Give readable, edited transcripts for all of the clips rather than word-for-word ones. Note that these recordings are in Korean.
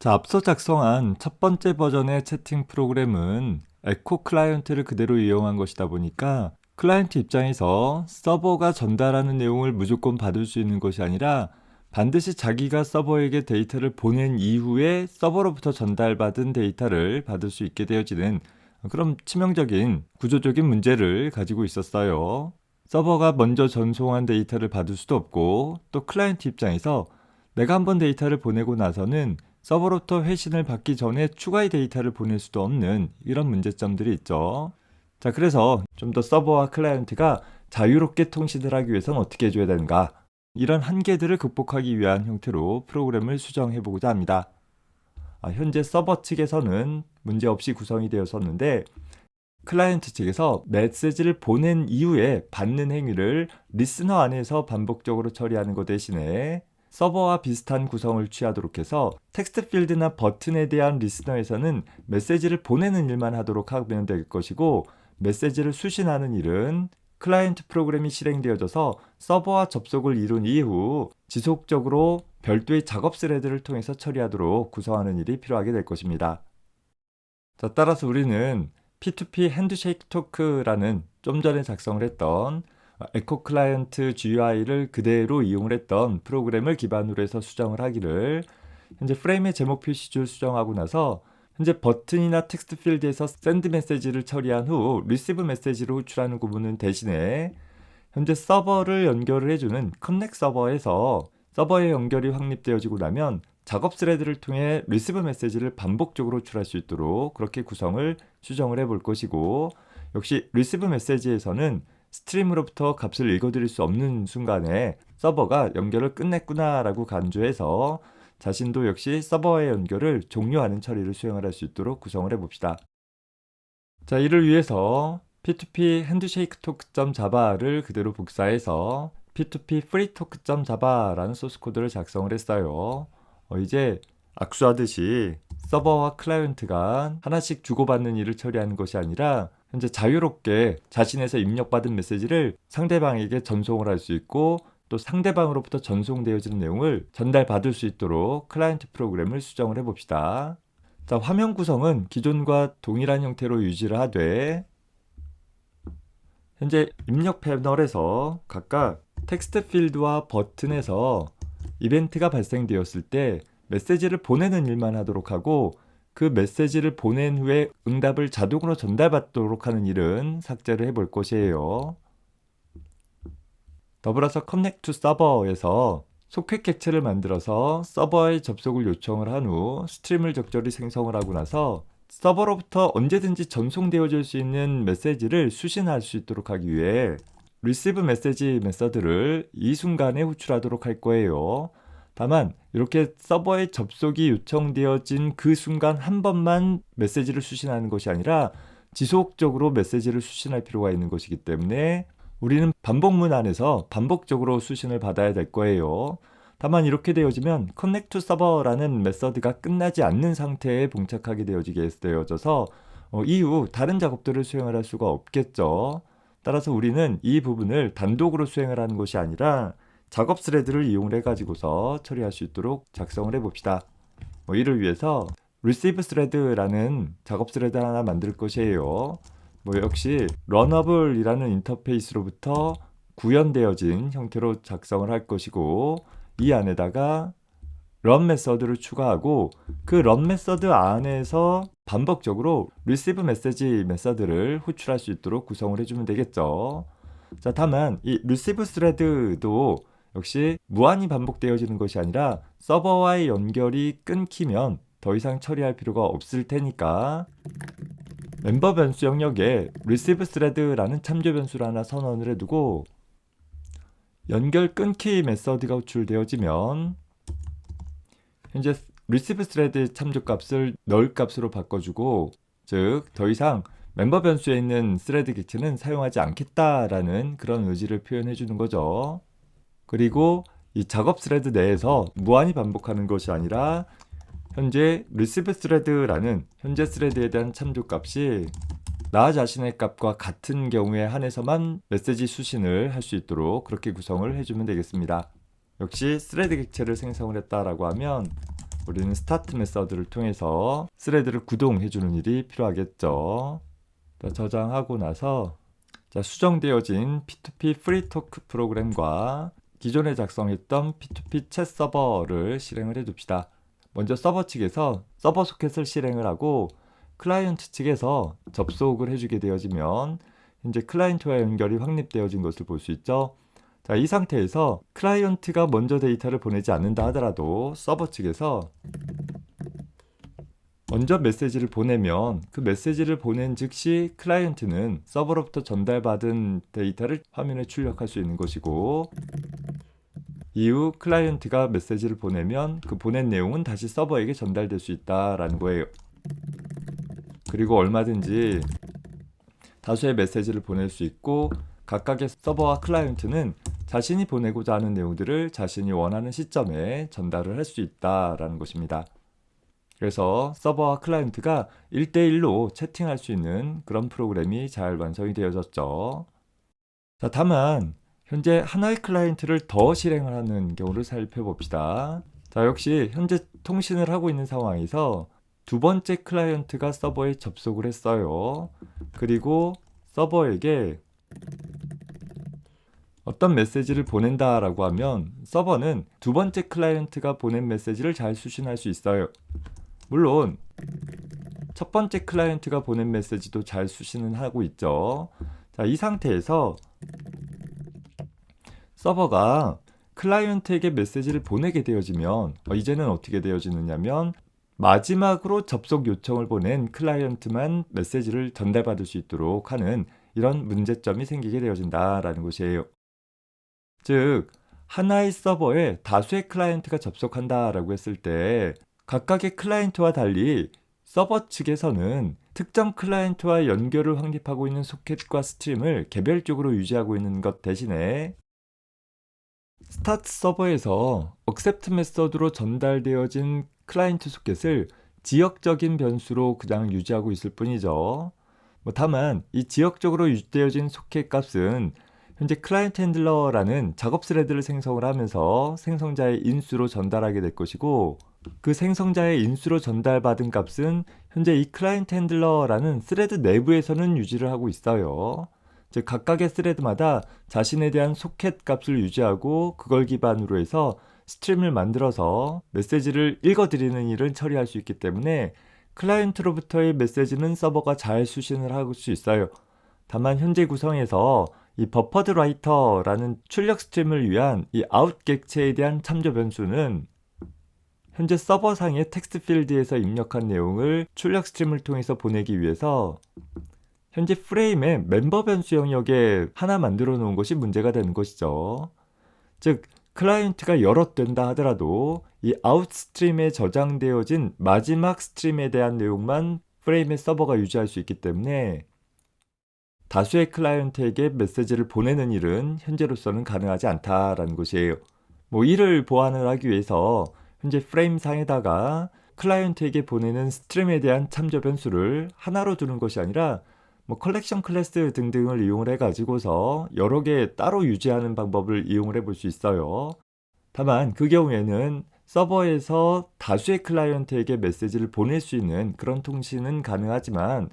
자, 앞서 작성한 첫 번째 버전의 채팅 프로그램은 에코 클라이언트를 그대로 이용한 것이다 보니까 클라이언트 입장에서 서버가 전달하는 내용을 무조건 받을 수 있는 것이 아니라 반드시 자기가 서버에게 데이터를 보낸 이후에 서버로부터 전달받은 데이터를 받을 수 있게 되어지는 그런 치명적인 구조적인 문제를 가지고 있었어요. 서버가 먼저 전송한 데이터를 받을 수도 없고, 또 클라이언트 입장에서 내가 한번 데이터를 보내고 나서는 서버로부터 회신을 받기 전에 추가의 데이터를 보낼 수도 없는 이런 문제점들이 있죠. 자, 그래서 좀 더 서버와 클라이언트가 자유롭게 통신을 하기 위해서는 어떻게 해줘야 되는가, 이런 한계들을 극복하기 위한 형태로 프로그램을 수정해 보고자 합니다. 현재 서버 측에서는 문제없이 구성이 되었었는데, 클라이언트 측에서 메시지를 보낸 이후에 받는 행위를 리스너 안에서 반복적으로 처리하는 것 대신에 서버와 비슷한 구성을 취하도록 해서 텍스트 필드나 버튼에 대한 리스너에서는 메시지를 보내는 일만 하도록 하면 될 것이고, 메시지를 수신하는 일은 클라이언트 프로그램이 실행되어져서 서버와 접속을 이룬 이후 지속적으로 별도의 작업 스레드를 통해서 처리하도록 구성하는 일이 필요하게 될 것입니다. 자, 따라서 우리는 P2P 핸드쉐이크 토크라는 좀 전에 작성을 했던 에코 클라이언트 GUI를 그대로 이용을 했던 프로그램을 기반으로 해서 수정을 하기를, 현재 프레임의 제목 표시줄 수정하고 나서 현재 버튼이나 텍스트 필드에서 샌드 메시지를 처리한 후 리시브 메시지를 호출하는 구문은 대신에 현재 서버를 연결을 해주는 커넥 서버에서 서버의 연결이 확립되어지고 나면 작업 스레드를 통해 리시브 메시지를 반복적으로 호출할 수 있도록 그렇게 구성을 수정을 해볼 것이고, 역시 리시브 메시지에서는 스트림으로부터 값을 읽어드릴 수 없는 순간에 서버가 연결을 끝냈구나 라고 간주해서 자신도 역시 서버의 연결을 종료하는 처리를 수행을 할 수 있도록 구성을 해봅시다. 자, 이를 위해서 P2P 핸드쉐이크 토크.java를 그대로 복사해서 P2P freetalk.java라는 소스 코드를 작성을 했어요. 이제 악수하듯이 서버와 클라이언트가 하나씩 주고받는 일을 처리하는 것이 아니라 현재 자유롭게 자신에서 입력받은 메시지를 상대방에게 전송을 할 수 있고, 또 상대방으로부터 전송되어지는 내용을 전달받을 수 있도록 클라이언트 프로그램을 수정을 해봅시다. 자, 화면 구성은 기존과 동일한 형태로 유지를 하되, 현재 입력 패널에서 각각 텍스트 필드와 버튼에서 이벤트가 발생되었을 때 메시지를 보내는 일만 하도록 하고, 그 메시지를 보낸 후에 응답을 자동으로 전달받도록 하는 일은 삭제를 해볼 것이에요. 더불어서 Connect to Server에서 소켓 객체를 만들어서 서버에 접속을 요청을 한 후 스트림을 적절히 생성을 하고 나서 서버로부터 언제든지 전송되어질 수 있는 메시지를 수신할 수 있도록 하기 위해 Receive Message 메서드를 이 순간에 호출하도록 할 거예요. 다만 이렇게 서버에 접속이 요청되어진 그 순간 한 번만 메시지를 수신하는 것이 아니라 지속적으로 메시지를 수신할 필요가 있는 것이기 때문에 우리는 반복문 안에서 반복적으로 수신을 받아야 될 거예요. 다만 이렇게 되어지면 Connect to Server라는 메서드가 끝나지 않는 상태에 봉착하게 되어져서 이후 다른 작업들을 수행을 할 수가 없겠죠. 따라서 우리는 이 부분을 단독으로 수행을 하는 것이 아니라 작업 스레드를 이용해 가지고서 처리할 수 있도록 작성을 해봅시다. 이를 위해서 receive thread라는 작업 스레드 하나 만들 것이에요. 역시 런어블이라는 인터페이스로부터 구현되어진 형태로 작성을 할 것이고, 이 안에다가 run 메서드를 추가하고 그 run 메서드 안에서 반복적으로 receive message 메서드를 호출할 수 있도록 구성을 해주면 되겠죠. 자, 다만 이 receive thread도 역시 무한히 반복되어지는 것이 아니라 서버와의 연결이 끊기면 더 이상 처리할 필요가 없을 테니까 멤버 변수 영역에 receive thread라는 참조 변수를 하나 선언을 해두고, 연결 끊기 메서드가 호출되어지면 현재 receive thread 참조 값을 null 값으로 바꿔주고, 즉 더 이상 멤버 변수에 있는 스레드 객체는 사용하지 않겠다라는 그런 의지를 표현해 주는 거죠. 그리고 이 작업 스레드 내에서 무한히 반복하는 것이 아니라 현재 receive thread라는 현재 스레드에 대한 참조 값이 나 자신의 값과 같은 경우에 한해서만 메시지 수신을 할 수 있도록 그렇게 구성을 해주면 되겠습니다. 역시 스레드 객체를 생성을 했다라고 하면 우리는 스타트 메서드를 통해서 스레드를 구동해주는 일이 필요하겠죠. 자, 저장하고 나서 자, 수정되어진 P2P 프리토크 프로그램과 기존에 작성했던 P2P 챗 서버를 실행을 해줍시다. 먼저 서버 측에서 서버 소켓을 실행을 하고 클라이언트 측에서 접속을 해주게 되어지면 현재 클라이언트와 연결이 확립되어진 것을 볼 수 있죠. 자, 이 상태에서 클라이언트가 먼저 데이터를 보내지 않는다 하더라도 서버 측에서 먼저 메시지를 보내면 그 메시지를 보낸 즉시 클라이언트는 서버로부터 전달받은 데이터를 화면에 출력할 수 있는 것이고, 이후 클라이언트가 메시지를 보내면 그 보낸 내용은 다시 서버에게 전달될 수 있다라는 거예요. 그리고 얼마든지 다수의 메시지를 보낼 수 있고, 각각의 서버와 클라이언트는 자신이 보내고자 하는 내용들을 자신이 원하는 시점에 전달을 할 수 있다라는 것입니다. 그래서 서버와 클라이언트가 1대1로 채팅할 수 있는 그런 프로그램이 잘 완성이 되어졌죠. 자, 다만 현재 하나의 클라이언트를 더 실행을 하는 경우를 살펴봅시다. 자, 역시 현재 통신을 하고 있는 상황에서 두 번째 클라이언트가 서버에 접속을 했어요. 그리고 서버에게 어떤 메시지를 보낸다라고 하면 서버는 두 번째 클라이언트가 보낸 메시지를 잘 수신할 수 있어요. 물론 첫 번째 클라이언트가 보낸 메시지도 잘 수신은 하고 있죠. 자, 이 상태에서 서버가 클라이언트에게 메시지를 보내게 되어지면 이제는 어떻게 되어지느냐면 마지막으로 접속 요청을 보낸 클라이언트만 메시지를 전달받을 수 있도록 하는 이런 문제점이 생기게 되어진다라는 것이에요. 즉, 하나의 서버에 다수의 클라이언트가 접속한다라고 했을 때 각각의 클라이언트와 달리 서버 측에서는 특정 클라이언트와 연결을 확립하고 있는 소켓과 스트림을 개별적으로 유지하고 있는 것 대신에 스타트 서버에서 accept 메서드로 전달되어진 클라이언트 소켓을 지역적인 변수로 그냥 유지하고 있을 뿐이죠. 다만 이 지역적으로 유지되어진 소켓 값은 현재 클라이언트 핸들러라는 작업 스레드를 생성을 하면서 생성자의 인수로 전달하게 될 것이고, 그 생성자의 인수로 전달받은 값은 현재 이 클라이언트 핸들러라는 스레드 내부에서는 유지를 하고 있어요. 즉 각각의 스레드마다 자신에 대한 소켓 값을 유지하고 그걸 기반으로 해서 스트림을 만들어서 메시지를 읽어드리는 일을 처리할 수 있기 때문에 클라이언트로부터의 메시지는 서버가 잘 수신을 할 수 있어요. 다만 현재 구성에서 이 버퍼드 라이터라는 출력 스트림을 위한 이 아웃 객체에 대한 참조 변수는 현재 서버상의 텍스트 필드에서 입력한 내용을 출력 스트림을 통해서 보내기 위해서 현재 프레임의 멤버 변수 영역에 하나 만들어 놓은 것이 문제가 되는 것이죠. 즉 클라이언트가 여러 된다 하더라도 이 아웃 스트림에 저장되어진 마지막 스트림에 대한 내용만 프레임의 서버가 유지할 수 있기 때문에 다수의 클라이언트에게 메시지를 보내는 일은 현재로서는 가능하지 않다라는 것이에요. 이를 보완을 하기 위해서 현재 프레임상에다가 클라이언트에게 보내는 스트림에 대한 참조 변수를 하나로 두는 것이 아니라 컬렉션 클래스 등등을 이용을 해가지고서 여러 개 따로 유지하는 방법을 이용을 해볼 수 있어요. 다만 그 경우에는 서버에서 다수의 클라이언트에게 메시지를 보낼 수 있는 그런 통신은 가능하지만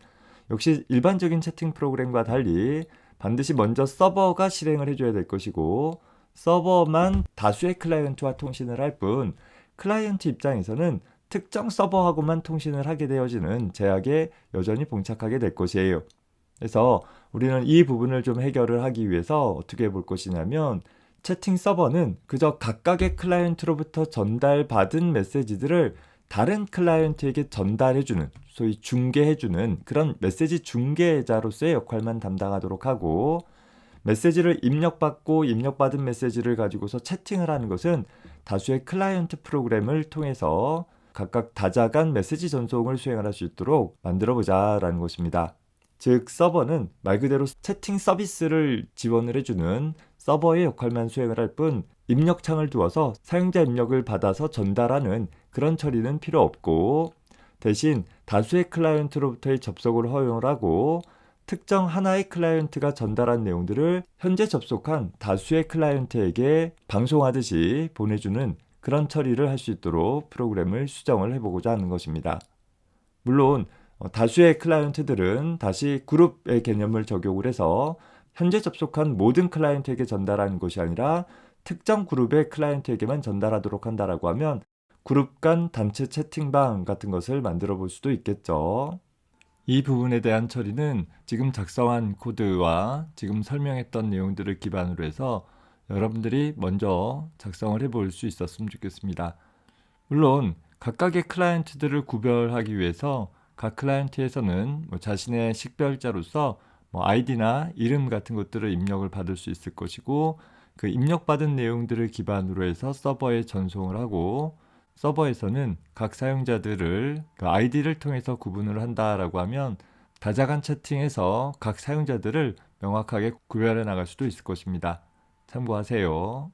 역시 일반적인 채팅 프로그램과 달리 반드시 먼저 서버가 실행을 해줘야 될 것이고, 서버만 다수의 클라이언트와 통신을 할 뿐 클라이언트 입장에서는 특정 서버하고만 통신을 하게 되어지는 제약에 여전히 봉착하게 될 것이에요. 그래서 우리는 이 부분을 좀 해결을 하기 위해서 어떻게 볼 것이냐면, 채팅 서버는 그저 각각의 클라이언트로부터 전달받은 메시지들을 다른 클라이언트에게 전달해주는, 소위 중계해주는 그런 메시지 중개자로서의 역할만 담당하도록 하고, 메시지를 입력받고 입력받은 메시지를 가지고서 채팅을 하는 것은 다수의 클라이언트 프로그램을 통해서 각각 다자간 메시지 전송을 수행할 수 있도록 만들어보자 라는 것입니다. 즉 서버는 말 그대로 채팅 서비스를 지원을 해주는 서버의 역할만 수행을 할 뿐 입력창을 두어서 사용자 입력을 받아서 전달하는 그런 처리는 필요 없고, 대신 다수의 클라이언트로부터의 접속을 허용을 하고 특정 하나의 클라이언트가 전달한 내용들을 현재 접속한 다수의 클라이언트에게 방송하듯이 보내주는 그런 처리를 할 수 있도록 프로그램을 수정을 해보고자 하는 것입니다. 물론 다수의 클라이언트들은 다시 그룹의 개념을 적용을 해서 현재 접속한 모든 클라이언트에게 전달하는 것이 아니라 특정 그룹의 클라이언트에게만 전달하도록 한다라고 하면 그룹 간 단체 채팅방 같은 것을 만들어 볼 수도 있겠죠. 이 부분에 대한 처리는 지금 작성한 코드와 지금 설명했던 내용들을 기반으로 해서 여러분들이 먼저 작성을 해볼 수 있었으면 좋겠습니다. 물론 각각의 클라이언트들을 구별하기 위해서 각 클라이언트에서는 자신의 식별자로서 아이디나 이름 같은 것들을 입력을 받을 수 있을 것이고, 그 입력받은 내용들을 기반으로 해서 서버에 전송을 하고, 서버에서는 각 사용자들을 그 아이디를 통해서 구분을 한다라고 하면 다자간 채팅에서 각 사용자들을 명확하게 구별해 나갈 수도 있을 것입니다. 참고하세요.